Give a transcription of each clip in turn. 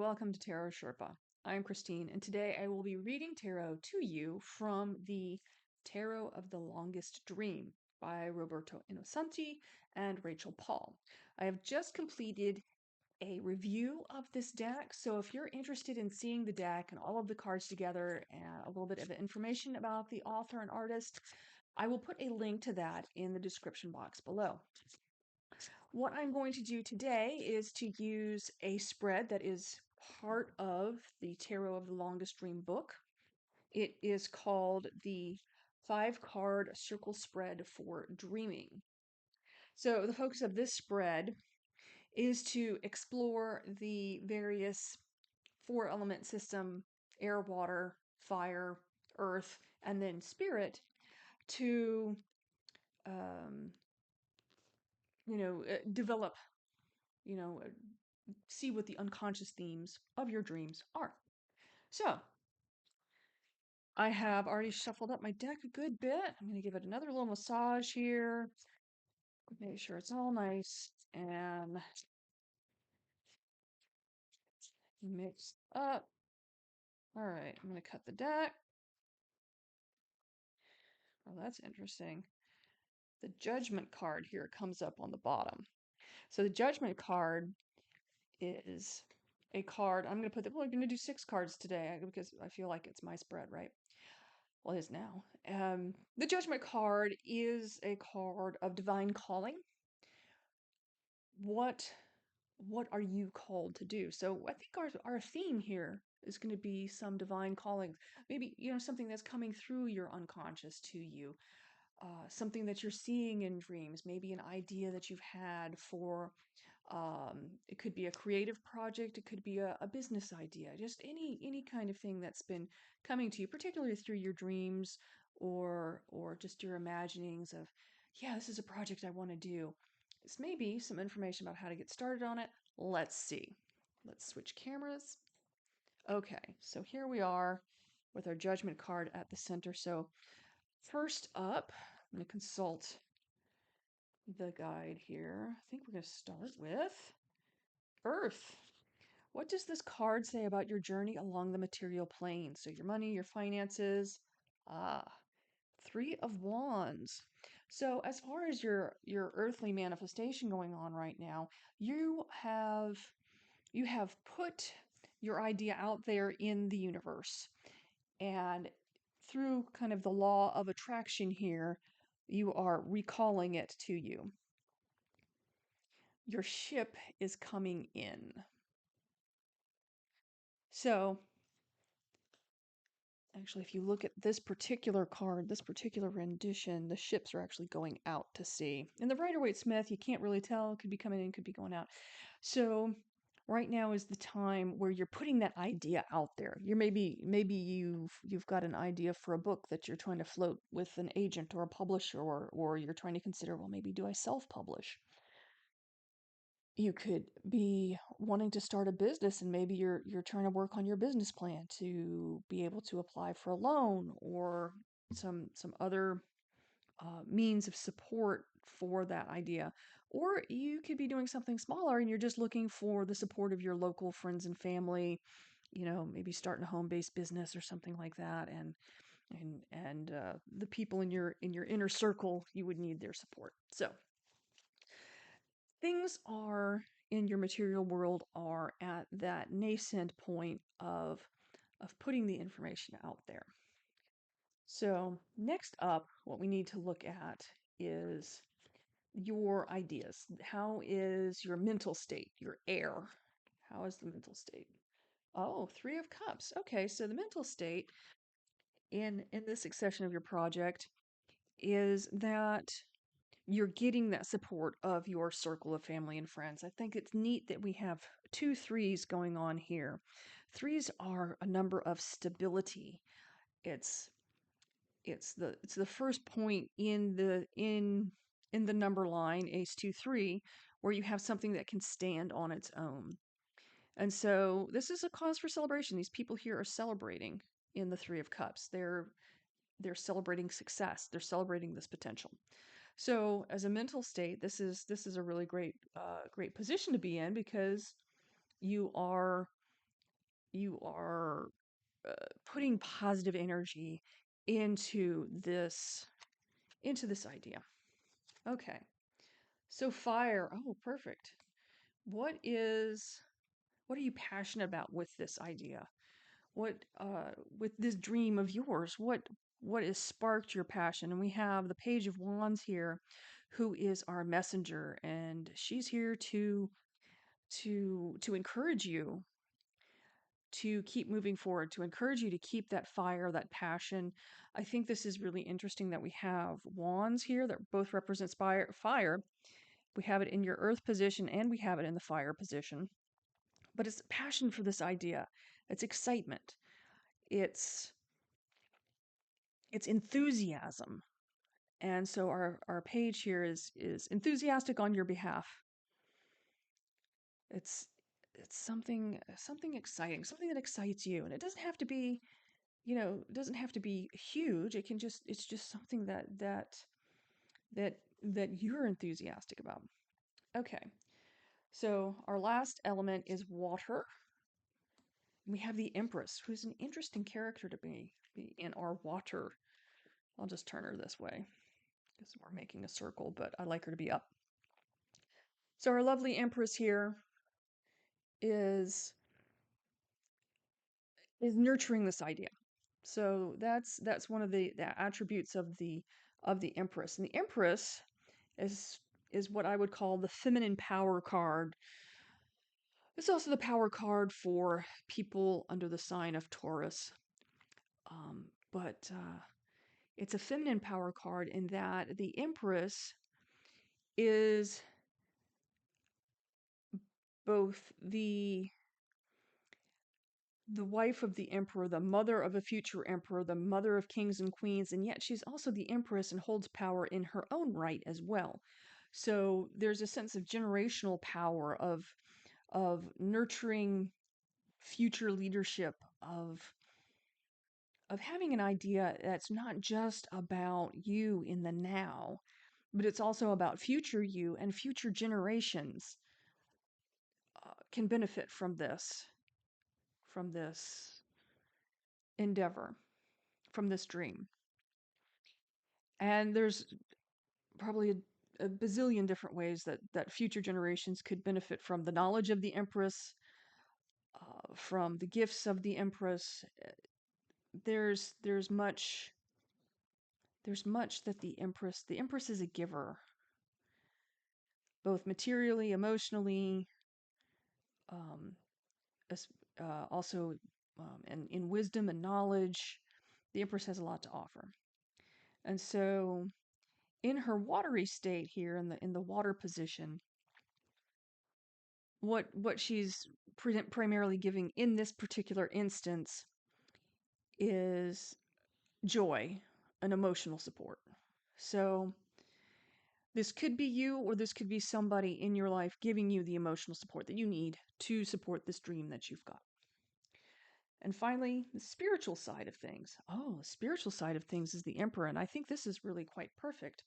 welcome to Tarot Sherpa. I'm Christine, and today I will be reading tarot to you from the Tarot of the Longest Dream by Roberto Innocenti and Rachel Paul. I have just completed a review of this deck, so if you're interested in seeing the deck and all of the cards together and a little bit of information about the author and artist, I will put a link to that in the description box below. What I'm going to do today is to use a spread that is part of the Tarot of the Longest Dream book. It is called the 5-card circle spread for dreaming. So the focus of this spread is to explore the various 4-element system: air, water, fire, earth, and then spirit, to um, develop, see what the unconscious themes of your dreams are. So, I have already shuffled up my deck a good bit. I'm going to give it another little massage here. Make sure it's all nice and mixed up. All right, I'm going to cut the deck. Oh, that's interesting. The Judgment card here comes up on the bottom. So the Judgment card is a card. I'm going to put that. Well, I'm going to do 6 cards today because I feel like it's my spread, right? Well, it is now. The Judgment card is a card of divine calling. What are you called to do? So I think our theme here is going to be some divine calling. Maybe, something that's coming through your unconscious to you. Something that you're seeing in dreams, maybe an idea that you've had for, it could be a creative project, it could be a business idea, just any kind of thing that's been coming to you, particularly through your dreams or just your imaginings of, yeah, this is a project I want to do. It's maybe some information about how to get started on it. Let's see. Let's switch cameras. Okay, so here we are with our Judgment card at the center. So first up, I'm going to consult the guide here. I think we're going to start with Earth. What does this card say about your journey along the material plane? So your money, your finances. Ah, 3 of Wands. So as far as your earthly manifestation going on right now, you have put your idea out there in the universe, and through kind of the law of attraction here, you are recalling it to you. Your ship is coming in. So, actually, if you look at this particular card, this particular rendition, the ships are actually going out to sea. In the Rider-Waite-Smith, you can't really tell. It could be coming in, could be going out. So, right now is the time where you're putting that idea out there. Maybe you've got an idea for a book that you're trying to float with an agent or a publisher, or you're trying to consider, well, maybe do I self-publish? You could be wanting to start a business, and maybe you're trying to work on your business plan to be able to apply for a loan or some other means of support for that idea. Or you could be doing something smaller and you're just looking for the support of your local friends and family, maybe starting a home-based business or something like that, and the people in your inner circle, you would need their support. So things are in your material world are at that nascent point of putting the information out there. So next up, what we need to look at is your ideas. How is your mental state, your air? How is the mental state? Oh, 3 of Cups. Okay, so the mental state in this succession of your project is that you're getting that support of your circle of family and friends. I think it's neat that we have 2 threes going on here. Threes are a number of stability. It's the first point in the number line, ace 2 3, where you have something that can stand on its own. And so this is a cause for celebration. These people here are celebrating in the 3 of Cups. They're celebrating success. They're celebrating this potential. So as a mental state, this is a really great position to be in, because you are you are uh, putting positive energy into this idea. Okay. So fire. Oh, perfect. What is what are you passionate about with this idea? What with this dream of yours? What has sparked your passion? And we have the Page of Wands here, who is our messenger, and she's here to encourage you to keep moving forward, to encourage you to keep that fire, that passion. I think this is really interesting that we have wands here that both represents fire. We have it in your earth position and we have it in the fire position. But it's passion for this idea. It's excitement. It's it's enthusiasm. And so our page here is enthusiastic on your behalf. It's it's something exciting, something that excites you. And it doesn't have to be, it doesn't have to be huge. It's just something that you're enthusiastic about. Okay. So our last element is water. We have the Empress, who's an interesting character to be in our water. I'll just turn her this way because we're making a circle, but I like her to be up. So our lovely Empress here is is nurturing this idea. So that's one of the attributes of the Empress. And the Empress is is what I would call the feminine power card. It's also the power card for people under the sign of Taurus. But it's a feminine power card in that the Empress is both the wife of the emperor, the mother of a future emperor, the mother of kings and queens, and yet she's also the empress and holds power in her own right as well. So there's a sense of generational power of nurturing future leadership, of having an idea that's not just about you in the now, but it's also about future you, and future generations can benefit from this endeavor, from this dream. And there's probably a bazillion different ways that future generations could benefit from the knowledge of the Empress, from the gifts of the Empress. There's there's much there's much that the Empress is a giver, both materially, emotionally, um, also and in wisdom and knowledge. The Empress has a lot to offer, and so in her watery state here, in the water position, what she's primarily giving in this particular instance is joy and emotional support. So this could be you, or this could be somebody in your life giving you the emotional support that you need to support this dream that you've got. And finally, the spiritual side of things. Oh, the spiritual side of things is the Emperor, and I think this is really quite perfect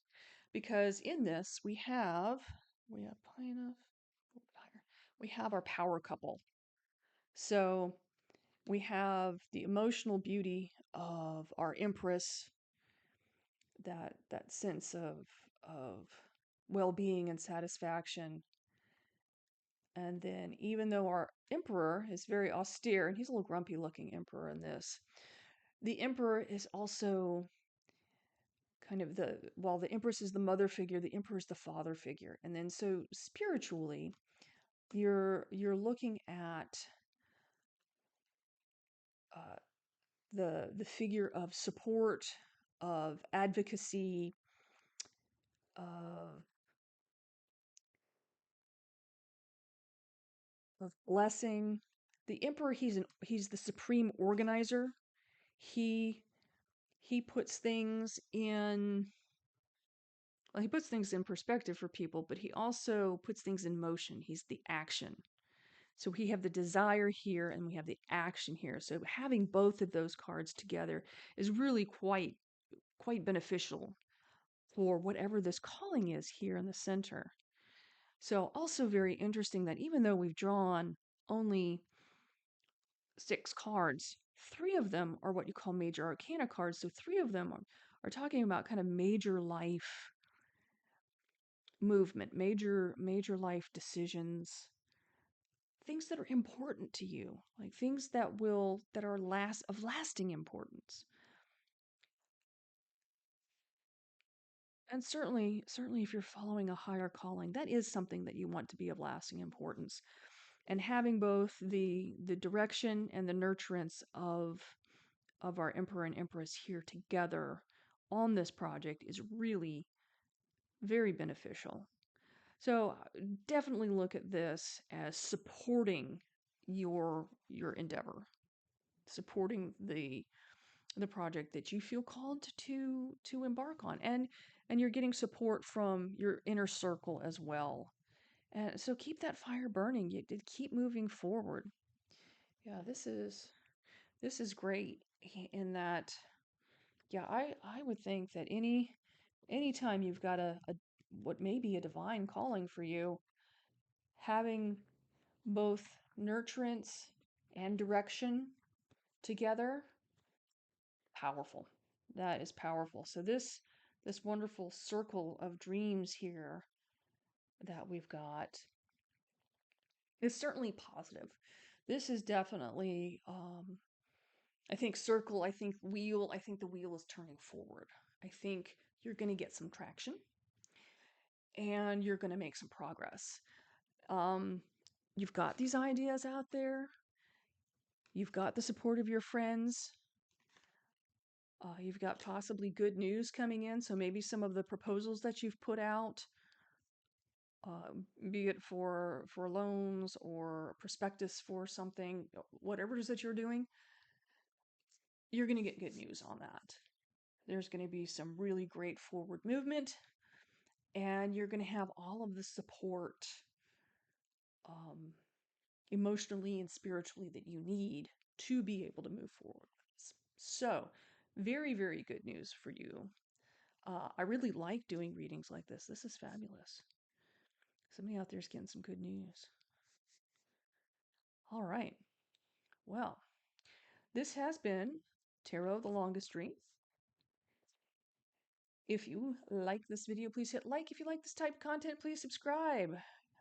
because in this we have high enough, a little bit higher. We have our power couple. So we have the emotional beauty of our Empress, that sense of well-being and satisfaction. And then even though our emperor is very austere, and he's a little grumpy looking emperor in this, the emperor is also kind of while the empress is the mother figure, the emperor is the father figure. And then so spiritually, you're looking at uh, the figure of support, of advocacy, of blessing. The emperor, he's the supreme organizer. He he puts things in well, he puts things in perspective for people, but he also puts things in motion. He's the action. So we have the desire here and we have the action here. So having both of those cards together is really quite beneficial for whatever this calling is here in the center. So also very interesting that even though we've drawn only six cards, three of them are what you call major arcana cards. So three of them are talking about kind of major life movement, major life decisions, things that are important to you, like things that are lasting importance. And certainly if you're following a higher calling, that is something that you want to be of lasting importance. And having both the direction and the nurturance of our emperor and empress here together on this project is really very beneficial. So definitely look at this as supporting your endeavor, supporting the project that you feel called to embark on, and you're getting support from your inner circle as well. And so keep that fire burning. You did keep moving forward. Yeah, this is great in that. Yeah, I would think that anytime you've got a what may be a divine calling for you, having both nurturance and direction together, powerful. That is powerful. So this wonderful circle of dreams here that we've got is certainly positive. This is definitely I think circle, I think wheel, I think the wheel is turning forward. I think you're going to get some traction and you're going to make some progress. Um, you've got these ideas out there. You've got the support of your friends. You've got possibly good news coming in. So maybe some of the proposals that you've put out, uh, be it for loans or prospectus for something, whatever it is that you're doing, you're going to get good news on that. There's going to be some really great forward movement, and you're going to have all of the support um, emotionally and spiritually that you need to be able to move forward. So, very, very good news for you. I really like doing readings like this. This is fabulous. Somebody out there is getting some good news. All right. Well, this has been Tarot of the Longest Dream. If you like this video, please hit like. If you like this type of content, please subscribe.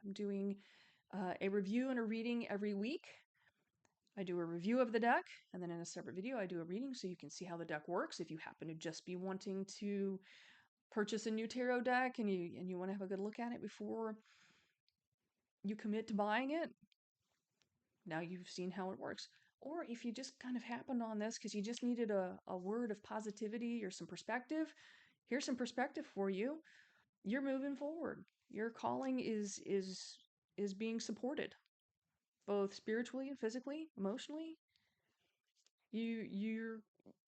I'm doing a review and a reading every week. I do a review of the deck, and then in a separate video, I do a reading so you can see how the deck works. If you happen to just be wanting to purchase a new tarot deck and you want to have a good look at it before you commit to buying it, now you've seen how it works. Or if you just kind of happened on this because you just needed a word of positivity or some perspective, here's some perspective for you. You're moving forward. Your calling is being supported, both spiritually and physically, emotionally. You you're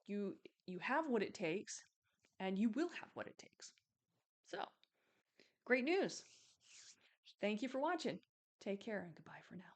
you you have what it takes, and you will have what it takes. So, great news. Thank you for watching. Take care and goodbye for now.